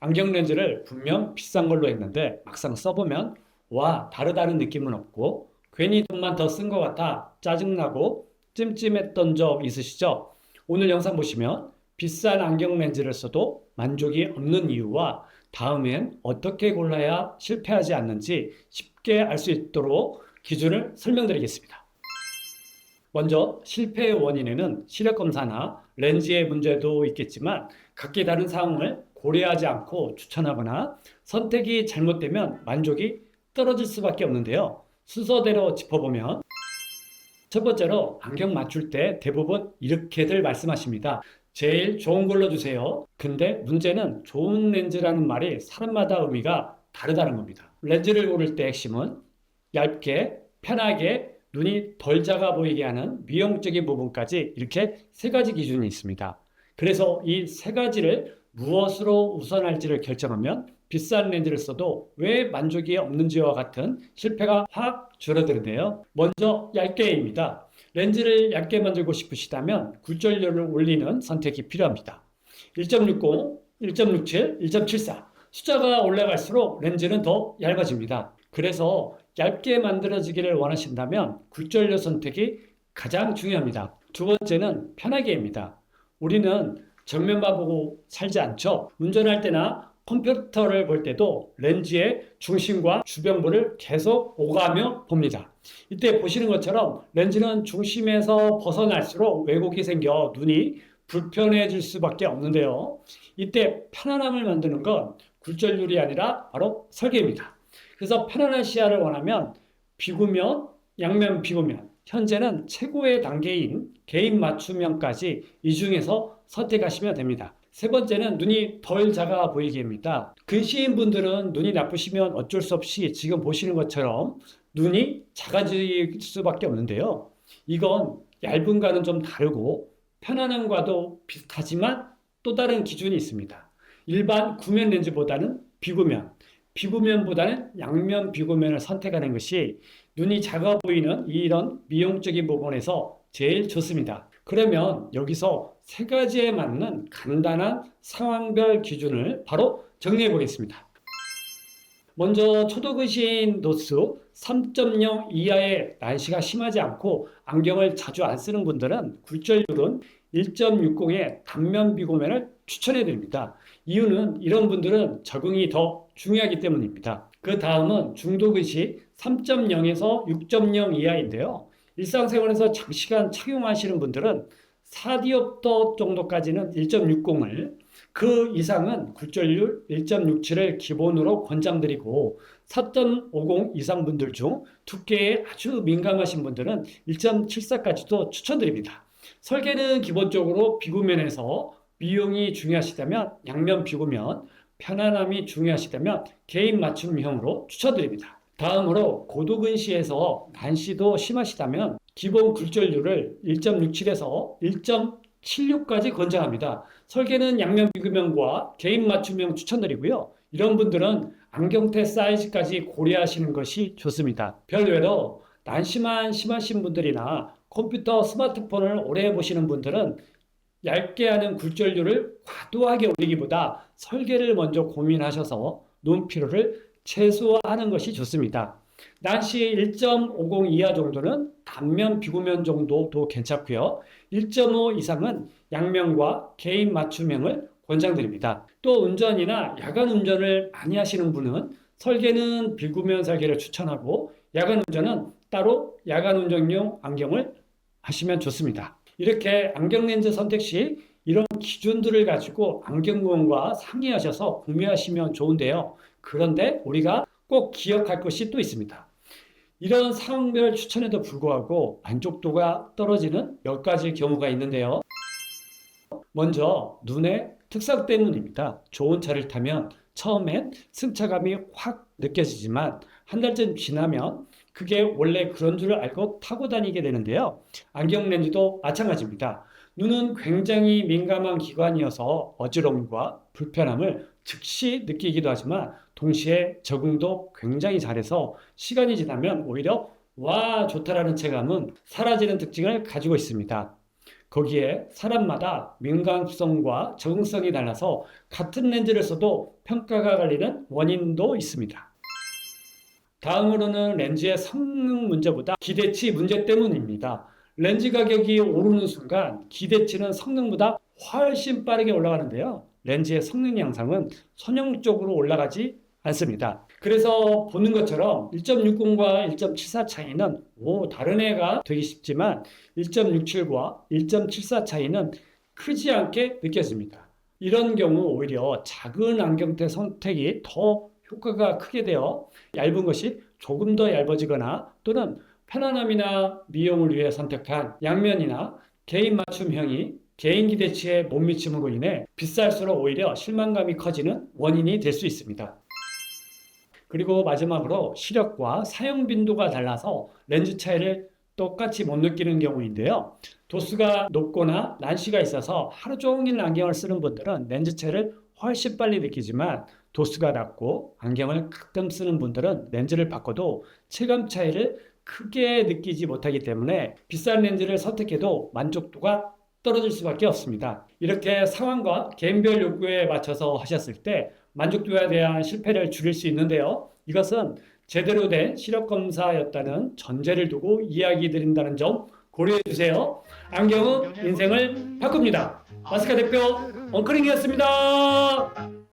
안경 렌즈를 분명 비싼 걸로 했는데 막상 써보면 와, 다르다는 느낌은 없고 괜히 돈만 더 쓴 것 같아 짜증나고 찜찜했던 적 있으시죠? 오늘 영상 보시면 비싼 안경 렌즈를 써도 만족이 없는 이유와 다음엔 어떻게 골라야 실패하지 않는지 쉽게 알 수 있도록 기준을 설명드리겠습니다. 먼저 실패의 원인에는 시력 검사나 렌즈의 문제도 있겠지만 각기 다른 상황을 고려하지 않고 추천하거나 선택이 잘못되면 만족이 떨어질 수밖에 없는데요. 순서대로 짚어보면 첫 번째로 안경 맞출 때 대부분 이렇게들 말씀하십니다. 제일 좋은 걸로 주세요. 근데 문제는 좋은 렌즈라는 말이 사람마다 의미가 다르다는 겁니다. 렌즈를 고를 때 핵심은 얇게, 편하게, 눈이 덜 작아 보이게 하는 미용적인 부분까지 이렇게 세 가지 기준이 있습니다. 그래서 이 세 가지를 무엇으로 우선할지를 결정하면 비싼 렌즈를 써도 왜 만족이 없는지와 같은 실패가 확 줄어드는데요. 먼저 얇게입니다. 렌즈를 얇게 만들고 싶으시다면 굴절률을 올리는 선택이 필요합니다. 1.60, 1.67, 1.74 숫자가 올라갈수록 렌즈는 더 얇아집니다. 그래서 얇게 만들어지기를 원하신다면 굴절료 선택이 가장 중요합니다. 두 번째는 편하게입니다. 우리는 정면만 보고 살지 않죠. 운전할 때나 컴퓨터를 볼 때도 렌즈의 중심과 주변부를 계속 오가며 봅니다. 이때 보시는 것처럼 렌즈는 중심에서 벗어날수록 왜곡이 생겨 눈이 불편해질 수밖에 없는데요. 이때 편안함을 만드는 건 굴절률이 아니라 바로 설계입니다. 그래서 편안한 시야를 원하면 비구면, 양면 비구면, 현재는 최고의 단계인 개인 맞춤형까지 이 중에서 선택하시면 됩니다. 세 번째는 눈이 덜 작아 보이기입니다. 근시인 분들은 눈이 나쁘시면 어쩔 수 없이 지금 보시는 것처럼 눈이 작아질 수밖에 없는데요. 이건 얇음과는 좀 다르고 편안함과도 비슷하지만 또 다른 기준이 있습니다. 일반 구면 렌즈보다는 비구면, 비구면보다는 양면 비구면을 선택하는 것이 눈이 작아 보이는 이런 미용적인 부분에서 제일 좋습니다. 그러면 여기서 세 가지에 맞는 간단한 상황별 기준을 바로 정리해 보겠습니다. 먼저 초도근시인 도수 3.0 이하의 난시가 심하지 않고 안경을 자주 안 쓰는 분들은 굴절률은 1.60의 단면 비구면을 추천해 드립니다. 이유는 이런 분들은 적응이 더 중요하기 때문입니다. 그 다음은 중도근시 3.0에서 6.0 이하인데요. 일상생활에서 장시간 착용하시는 분들은 4디옵터 정도까지는 1.60을, 그 이상은 굴절률 1.67을 기본으로 권장드리고 4.50 이상 분들 중 두께에 아주 민감하신 분들은 1.74까지도 추천드립니다. 설계는 기본적으로 비구면에서 미용이 중요하시다면 양면 비구면, 편안함이 중요하시다면 개인 맞춤형으로 추천드립니다. 다음으로 고도근시에서 난시도 심하시다면 기본 굴절률을 1.67에서 1.76까지 권장합니다. 설계는 양면 비구면과 개인 맞춤형 추천드리고요. 이런 분들은 안경테 사이즈까지 고려하시는 것이 좋습니다. 별외로 난시만 심하신 분들이나 컴퓨터, 스마트폰을 오래 보시는 분들은 얇게 하는 굴절률을 과도하게 올리기보다 설계를 먼저 고민하셔서 눈 피로를 최소화하는 것이 좋습니다. 난시 1.50 이하 정도는 단면 비구면 정도도 괜찮고요. 1.5 이상은 양면과 개인 맞춤형을 권장드립니다. 또 운전이나 야간 운전을 많이 하시는 분은 설계는 비구면 설계를 추천하고 야간 운전은 따로 야간 운전용 안경을 하시면 좋습니다. 이렇게 안경 렌즈 선택 시 이런 기준들을 가지고 안경공원과 상의하셔서 구매하시면 좋은데요. 그런데 우리가 꼭 기억할 것이 또 있습니다. 이런 상황별 추천에도 불구하고 만족도가 떨어지는 몇 가지 경우가 있는데요. 먼저 눈의 특성 때문입니다. 좋은 차를 타면 처음엔 승차감이 확 느껴지지만 한 달쯤 지나면 그게 원래 그런 줄 알고 타고 다니게 되는데요. 안경 렌즈도 마찬가지입니다. 눈은 굉장히 민감한 기관이어서 어지러움과 불편함을 즉시 느끼기도 하지만 동시에 적응도 굉장히 잘해서 시간이 지나면 오히려 와 좋다라는 체감은 사라지는 특징을 가지고 있습니다. 거기에 사람마다 민감성과 적응성이 달라서 같은 렌즈를 써도 평가가 갈리는 원인도 있습니다. 다음으로는 렌즈의 성능 문제보다 기대치 문제 때문입니다. 렌즈 가격이 오르는 순간 기대치는 성능보다 훨씬 빠르게 올라가는데요. 렌즈의 성능 향상은 선형적으로 올라가지 않습니다. 그래서 보는 것처럼 1.60과 1.74 차이는 다른 애가 되기 쉽지만 1.67과 1.74 차이는 크지 않게 느껴집니다. 이런 경우 오히려 작은 안경테 선택이 더 효과가 크게 되어 얇은 것이 조금 더 얇아지거나 또는 편안함이나 미용을 위해 선택한 양면이나 개인 맞춤형이 개인 기대치에 못 미침으로 인해 비쌀수록 오히려 실망감이 커지는 원인이 될 수 있습니다. 그리고 마지막으로 시력과 사용 빈도가 달라서 렌즈 차이를 똑같이 못 느끼는 경우인데요. 도수가 높거나 난시가 있어서 하루 종일 안경을 쓰는 분들은 렌즈 차이를 훨씬 빨리 느끼지만 도수가 낮고 안경을 가끔 쓰는 분들은 렌즈를 바꿔도 체감 차이를 크게 느끼지 못하기 때문에 비싼 렌즈를 선택해도 만족도가 떨어질 수밖에 없습니다. 이렇게 상황과 개인별 욕구에 맞춰서 하셨을 때 만족도에 대한 실패를 줄일 수 있는데요. 이것은 제대로 된 시력 검사였다는 전제를 두고 이야기 드린다는 점 고려해 주세요. 안경은 인생을 바꿉니다. 마스카 대표 엉클링이었습니다.